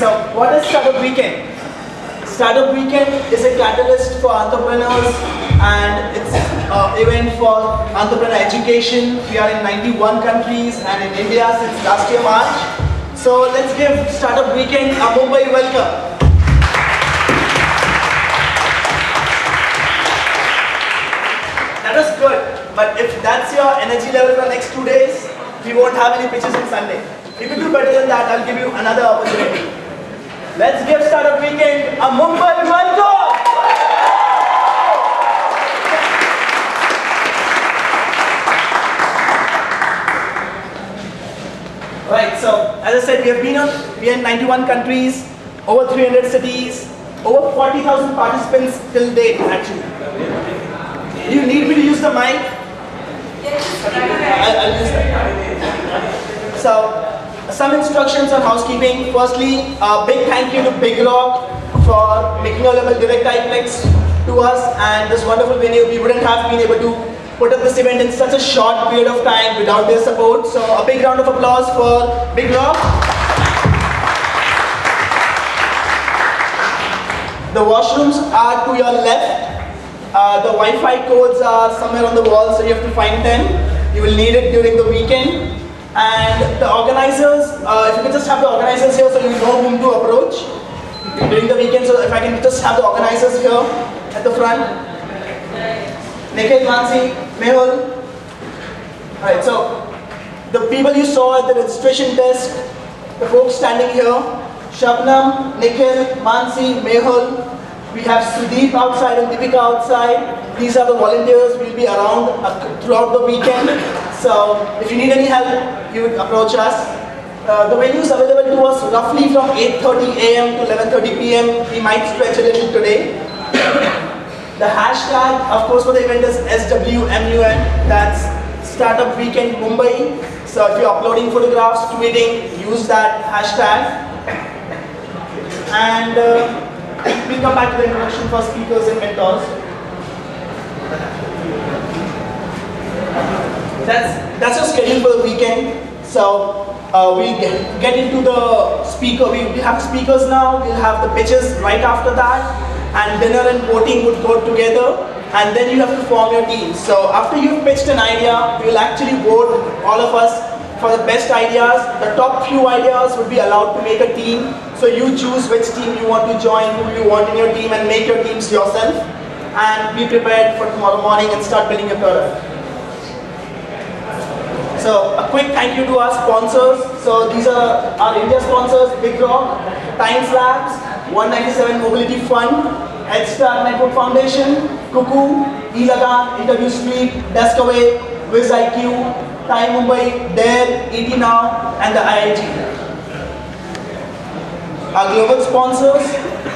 So what is Startup Weekend? Startup Weekend is a catalyst for entrepreneurs, and it's an event for entrepreneur education. We are in 91 countries and in India since last year March. So let's give Startup Weekend a Mumbai welcome. That was good, but if that's your energy level for the next 2 days, we won't have any pitches on Sunday. If you do better than that, I'll give you another opportunity. Let's give Startup Weekend a Mumbai welcome! Right, so as I said, we are in 91 countries, over 300 cities, over 40,000 participants till date actually. Do you need me to use the mic? Yes. I'll use that. So, some instructions on housekeeping. Firstly, a big thank you to Big Rock for making available direct IPlex to us and this wonderful venue. We wouldn't have been able to put up this event in such a short period of time without their support. So, a big round of applause for Big Rock. The washrooms are to your left. The Wi-Fi codes are somewhere on the wall, so you have to find them. You will need it during the weekend. And the organizers, if you can just have the organizers here so you know whom to approach during the weekend. So if I can just have the organizers here at the front. Nikhil, Mansi, Mehul. Alright, so the people you saw at the registration desk, the folks standing here, Shabnam, Nikhil, Mansi, Mehul. We have Sudeep outside and Deepika outside. These are the volunteers. We'll be around throughout the weekend. So if you need any help, you would approach us. The venue is available to us roughly from 8:30 a.m. to 11:30 p.m. We might stretch a little today. The hashtag, of course, for the event is SWMUN. That's Startup Weekend Mumbai. So if you're uploading photographs, tweeting, use that hashtag. And we'll come back to the introduction for speakers and mentors. That's our schedule for the weekend. So we'll get into the speaker. We have speakers now. We'll have the pitches right after that, and dinner and voting would go together. And then you have to form your team. So after you've pitched an idea, we will actually vote, all of us, for the best ideas. The top few ideas would be allowed to make a team. So you choose which team you want to join, who you want in your team, and make your teams yourself. And be prepared for tomorrow morning and start building your product. So a quick thank you to our sponsors. So these are our India sponsors: Big Rock, Times Labs, 197 Mobility Fund, Headstar Network Foundation, Cuckoo, Elagan, Interview Suite, Deskaway, WizIQ, Time Mumbai, Dare, ET Now, and the IIT. Our global sponsors: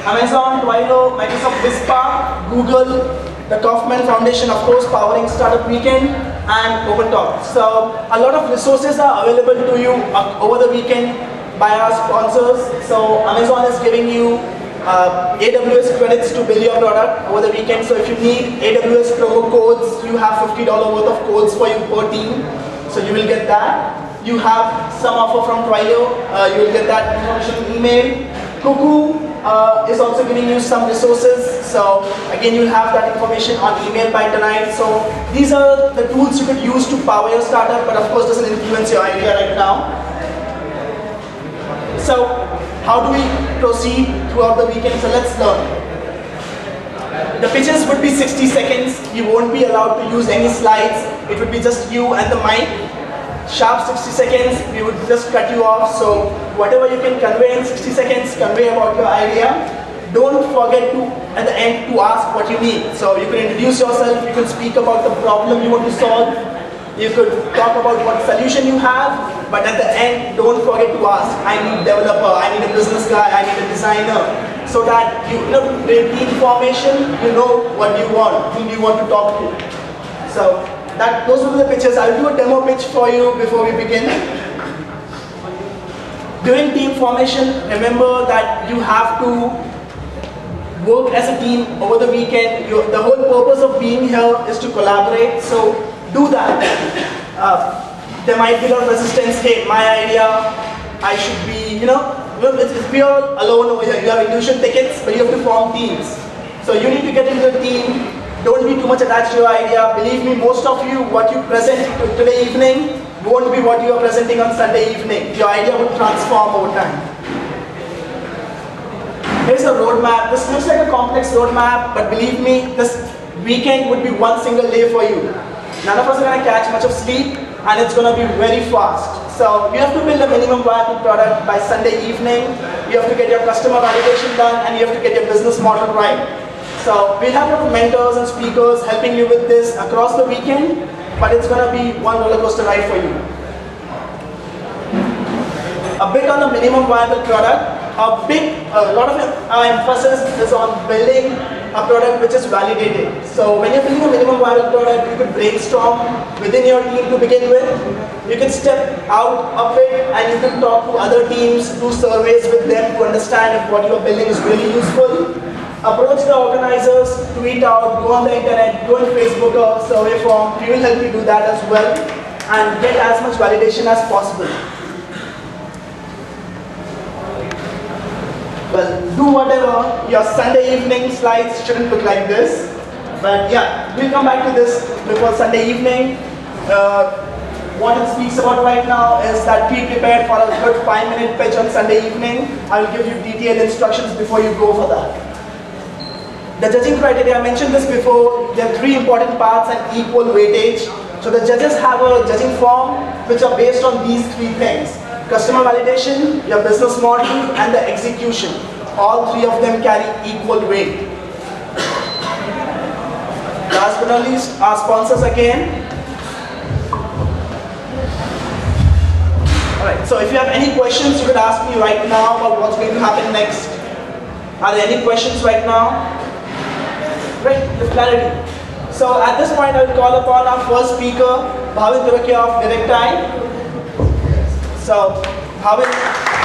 Amazon, Twilio, Microsoft Vispa, Google, the Kaufman Foundation, of course, powering Startup Weekend, and OpenTalk. So a lot of resources are available to you over the weekend by our sponsors. So Amazon is giving you AWS credits to build your product over the weekend. So if you need AWS promo codes, you have $50 worth of codes for you per team. So you will get that. You have some offer from Twilio. You will get that information in email. Cuckoo is also giving you some resources. So again, you will have that information on email by tonight. So these are the tools you could use to power your startup, but of course doesn't influence your idea right now. So how do we proceed throughout the weekend? So let's learn. The pitches would be 60 seconds. You won't be allowed to use any slides. It would be just you and the mic. Sharp 60 seconds, we would just cut you off. So whatever you can convey in 60 seconds, convey about your idea. Don't forget to, at the end, to ask what you need. So you can introduce yourself, you can speak about the problem you want to solve. You could talk about what solution you have, but at the end, don't forget to ask. I need a developer, I need a business guy, I need a designer. So that you know, the team formation, you know what you want, whom you want to talk to. So those will be the pitches. I'll do a demo pitch for you before we begin. During team formation, remember that you have to work as a team over the weekend. The whole purpose of being here is to collaborate. So do that. There might be a lot of resistance. Hey, my idea, I should be, It's pure alone over here. You have individual tickets, but you have to form teams. So you need to get into a team. Don't be too much attached to your idea. Believe me, most of you, what you present today evening won't be what you are presenting on Sunday evening. Your idea will transform over time. Here's a roadmap. This looks like a complex roadmap, but believe me, this weekend would be one single day for you. None of us are going to catch much of sleep, and it's going to be very fast. So you have to build a minimum viable product by Sunday evening. You have to get your customer validation done, and you have to get your business model right. So we'll have your mentors and speakers helping you with this across the weekend, but it's going to be one roller coaster ride for you. A bit on the minimum viable product. A lot of our emphasis is on building a product which is validated. So when you're building a minimum viable product, you could brainstorm within your team to begin with. You can step out of it and you can talk to other teams, do surveys with them to understand if what you're building is really useful. Approach the organizers, tweet out, go on the internet, go on Facebook or survey form. We will help you do that as well and get as much validation as possible. Well, do whatever. Your Sunday evening slides shouldn't look like this. But yeah, we'll come back to this before Sunday evening. What it speaks about right now is that be prepared for a good 5-minute pitch on Sunday evening. I will give you detailed instructions before you go for that. The judging criteria, I mentioned this before, there are 3 important parts and equal weightage. So the judges have a judging form which are based on these 3 things. Customer validation, your business model, and the execution. All 3 of them carry equal weight. Last but not least, our sponsors again. Alright, so if you have any questions, you could ask me right now about what's going to happen next. Are there any questions right now? Great, with clarity. So at this point, I will call upon our first speaker, Bhavin Turakia of Direct Time. So, Bhavin.